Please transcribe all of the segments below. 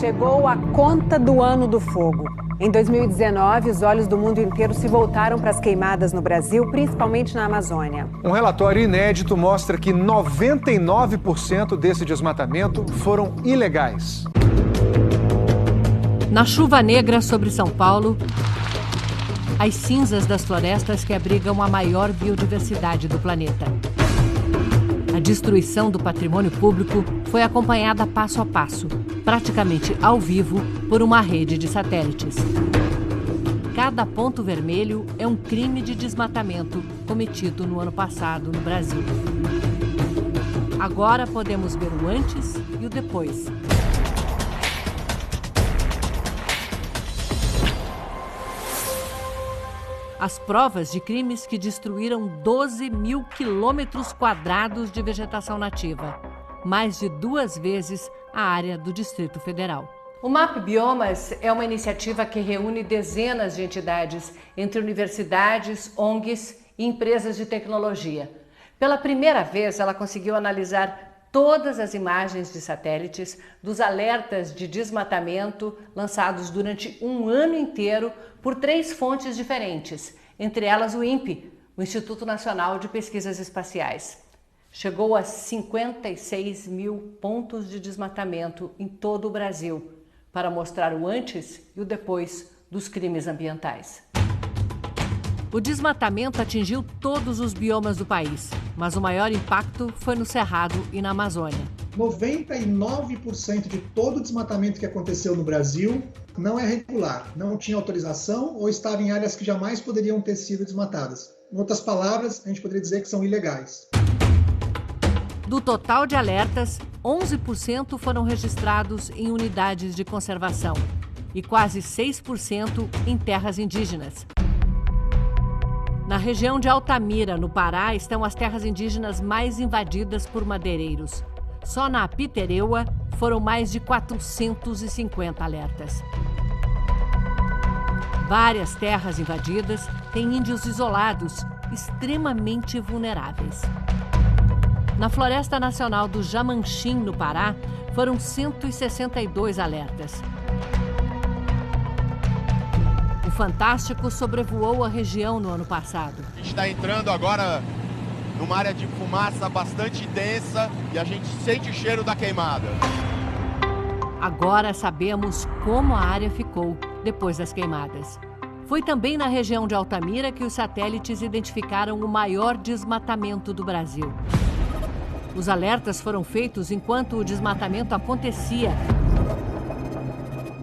Chegou a conta do ano do fogo. Em 2019, os olhos do mundo inteiro se voltaram para as queimadas no Brasil, principalmente na Amazônia. Um relatório inédito mostra que 99% desse desmatamento foram ilegais. Na chuva negra sobre São Paulo, as cinzas das florestas que abrigam a maior biodiversidade do planeta. A destruição do patrimônio público foi acompanhada passo a passo, praticamente ao vivo, por uma rede de satélites. Cada ponto vermelho é um crime de desmatamento cometido no ano passado no Brasil. Agora podemos ver o antes e o depois. As provas de crimes que destruíram 12 mil quilômetros quadrados de vegetação nativa, mais de 2 vezes a área do Distrito Federal. O MAP Biomas é uma iniciativa que reúne dezenas de entidades, entre universidades, ONGs e empresas de tecnologia. Pela primeira vez, ela conseguiu analisar todas as imagens de satélites dos alertas de desmatamento lançados durante um ano inteiro por 3 fontes diferentes, entre elas o INPE, o Instituto Nacional de Pesquisas Espaciais. Chegou a 56 mil pontos de desmatamento em todo o Brasil, para mostrar o antes e o depois dos crimes ambientais. O desmatamento atingiu todos os biomas do país, mas o maior impacto foi no Cerrado e na Amazônia. 99% de todo o desmatamento que aconteceu no Brasil não é regular, não tinha autorização ou estava em áreas que jamais poderiam ter sido desmatadas. Em outras palavras, a gente poderia dizer que são ilegais. Do total de alertas, 11% foram registrados em unidades de conservação e quase 6% em terras indígenas. Na região de Altamira, no Pará, estão as terras indígenas mais invadidas por madeireiros. Só na Pitereua foram mais de 450 alertas. Várias terras invadidas têm índios isolados, extremamente vulneráveis. Na Floresta Nacional do Jamanchim, no Pará, foram 162 alertas. O Fantástico sobrevoou a região no ano passado. A gente está entrando agora numa área de fumaça bastante densa e a gente sente o cheiro da queimada. Agora sabemos como a área ficou depois das queimadas. Foi também na região de Altamira que os satélites identificaram o maior desmatamento do Brasil. Os alertas foram feitos enquanto o desmatamento acontecia.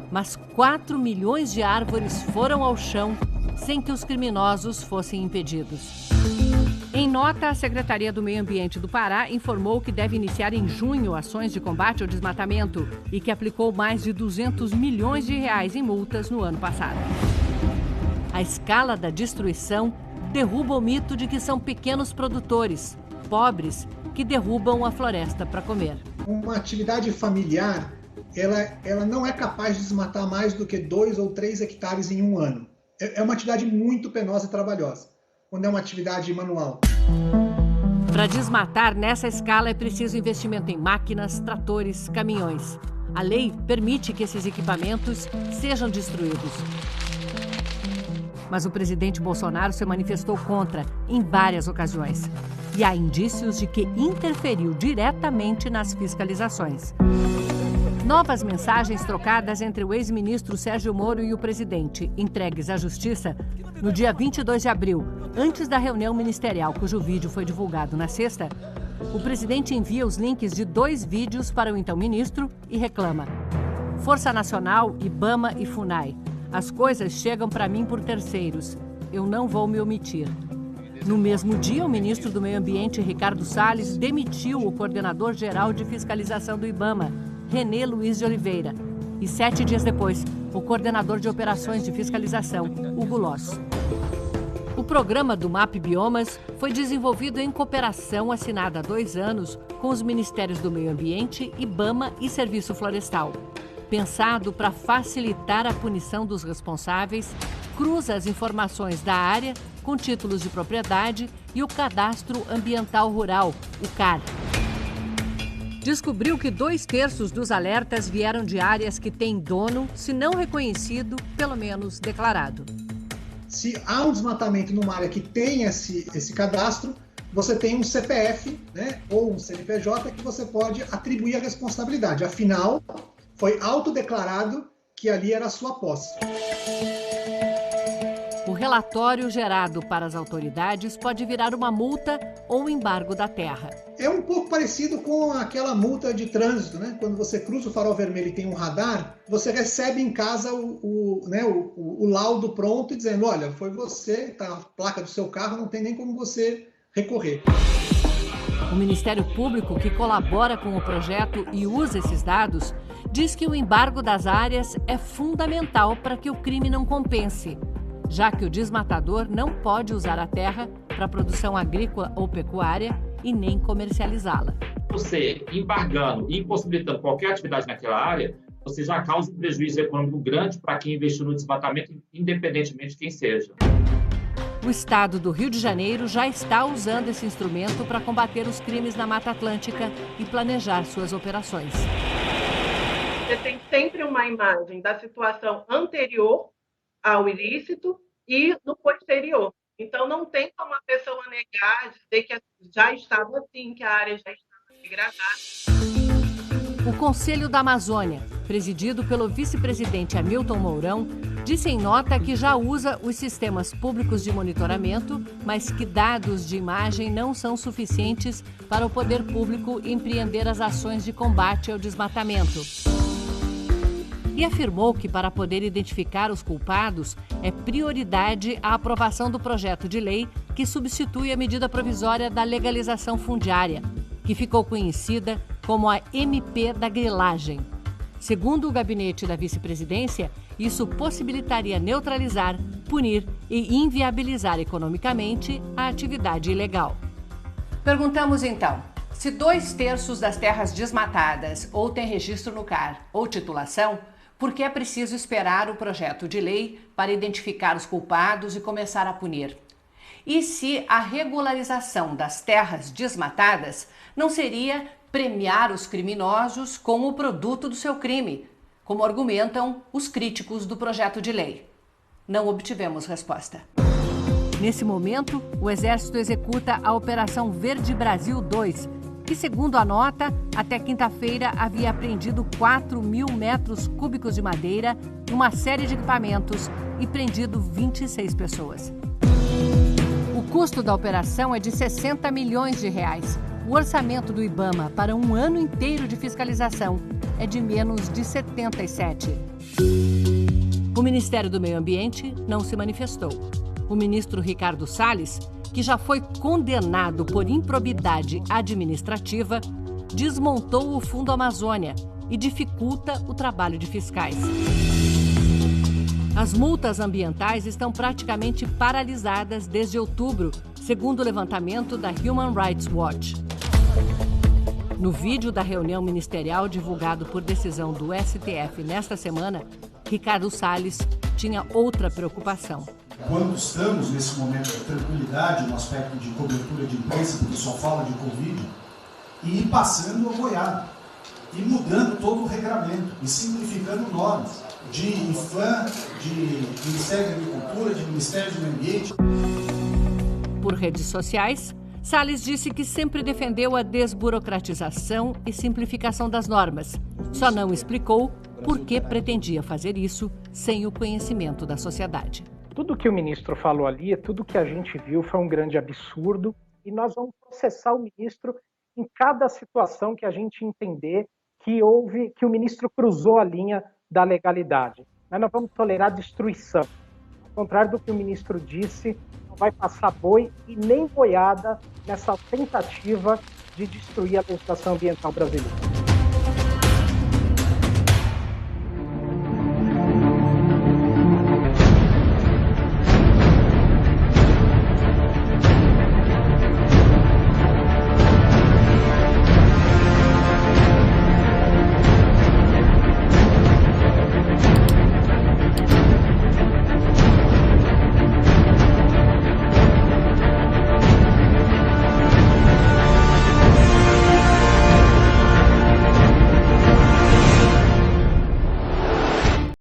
Mas 4 milhões de árvores foram ao chão sem que os criminosos fossem impedidos. Em nota, a Secretaria do Meio Ambiente do Pará informou que deve iniciar em junho ações de combate ao desmatamento e que aplicou mais de 200 milhões de reais em multas no ano passado. A escala da destruição derruba o mito de que são pequenos produtores, pobres, que derrubam a floresta para comer. Uma atividade familiar, ela não é capaz de desmatar mais do que 2 ou 3 hectares em um ano. É uma atividade muito penosa e trabalhosa, quando é uma atividade manual. Para desmatar nessa escala é preciso investimento em máquinas, tratores, caminhões. A lei permite que esses equipamentos sejam destruídos. Mas o presidente Bolsonaro se manifestou contra em várias ocasiões. E há indícios de que interferiu diretamente nas fiscalizações. Novas mensagens trocadas entre o ex-ministro Sérgio Moro e o presidente, entregues à Justiça no dia 22 de abril, antes da reunião ministerial, cujo vídeo foi divulgado na sexta. O presidente envia os links de 2 vídeos para o então ministro e reclama: Força Nacional, IBAMA e FUNAI. As coisas chegam para mim por terceiros. Eu não vou me omitir. No mesmo dia, o ministro do Meio Ambiente, Ricardo Salles, demitiu o coordenador-geral de fiscalização do IBAMA, René Luiz de Oliveira. E 7 dias depois, o coordenador de operações de fiscalização, Hugo Loss. O programa do MAP Biomas foi desenvolvido em cooperação assinada há 2 anos com os Ministérios do Meio Ambiente, IBAMA e Serviço Florestal. Pensado para facilitar a punição dos responsáveis, cruza as informações da área com títulos de propriedade e o Cadastro Ambiental Rural, o CAR. descobriu que 2/3 dos alertas vieram de áreas que têm dono, se não reconhecido, pelo menos declarado. Se há um desmatamento numa área que tem esse cadastro, você tem um CPF, né, ou um CNPJ que você pode atribuir a responsabilidade. Afinal, foi autodeclarado que ali era a sua posse. O relatório gerado para as autoridades pode virar uma multa ou embargo da terra. É um pouco parecido com aquela multa de trânsito, né? Quando você cruza o farol vermelho e tem um radar, você recebe em casa o laudo pronto dizendo, olha, foi você, tá a placa do seu carro, não tem nem como você recorrer. O Ministério Público, que colabora com o projeto e usa esses dados, diz que o embargo das áreas é fundamental para que o crime não compense, já que o desmatador não pode usar a terra para produção agrícola ou pecuária e nem comercializá-la. Você embargando e impossibilitando qualquer atividade naquela área, você já causa um prejuízo econômico grande para quem investiu no desmatamento, independentemente de quem seja. O estado do Rio de Janeiro já está usando esse instrumento para combater os crimes na Mata Atlântica e planejar suas operações. Você tem sempre uma imagem da situação anterior ao ilícito e no posterior. Então, não tem como a pessoa negar, dizer que já estava assim, que a área já estava degradada. O Conselho da Amazônia, presidido pelo vice-presidente Hamilton Mourão, disse em nota que já usa os sistemas públicos de monitoramento, mas que dados de imagem não são suficientes para o poder público empreender as ações de combate ao desmatamento. E afirmou que, para poder identificar os culpados, é prioridade a aprovação do projeto de lei que substitui a medida provisória da legalização fundiária, que ficou conhecida como a MP da grilagem. Segundo o gabinete da vice-presidência, isso possibilitaria neutralizar, punir e inviabilizar economicamente a atividade ilegal. Perguntamos então, se 2/3 das terras desmatadas ou têm registro no CAR ou titulação, por que é preciso esperar o projeto de lei para identificar os culpados e começar a punir? E se a regularização das terras desmatadas não seria premiar os criminosos com o produto do seu crime, como argumentam os críticos do projeto de lei? Não obtivemos resposta. Nesse momento, o Exército executa a Operação Verde Brasil 2, que, segundo a nota, até quinta-feira havia apreendido 4.000 metros cúbicos de madeira e uma série de equipamentos e prendido 26 pessoas. O custo da operação é de 60 milhões de reais. O orçamento do IBAMA para um ano inteiro de fiscalização é de menos de 77. O Ministério do Meio Ambiente não se manifestou. O ministro Ricardo Salles, que já foi condenado por improbidade administrativa, desmontou o Fundo Amazônia e dificulta o trabalho de fiscais. As multas ambientais estão praticamente paralisadas desde outubro, segundo o levantamento da Human Rights Watch. No vídeo da reunião ministerial divulgado por decisão do STF nesta semana, Ricardo Salles tinha outra preocupação. Quando estamos nesse momento de tranquilidade, no aspecto de cobertura de imprensa, porque só fala de Covid, e ir passando a boiada, e mudando todo o regramento, e simplificando normas de IFAM, de Ministério da Agricultura, de Ministério do Meio Ambiente. Por redes sociais, Salles disse que sempre defendeu a desburocratização e simplificação das normas. Só não explicou por que pretendia fazer isso sem o conhecimento da sociedade. Tudo que o ministro falou ali, tudo que a gente viu foi um grande absurdo e nós vamos processar o ministro em cada situação que a gente entender que o ministro cruzou a linha da legalidade. Mas nós vamos tolerar destruição. Ao contrário do que o ministro disse, não vai passar boi e nem boiada nessa tentativa de destruir a legislação ambiental brasileira.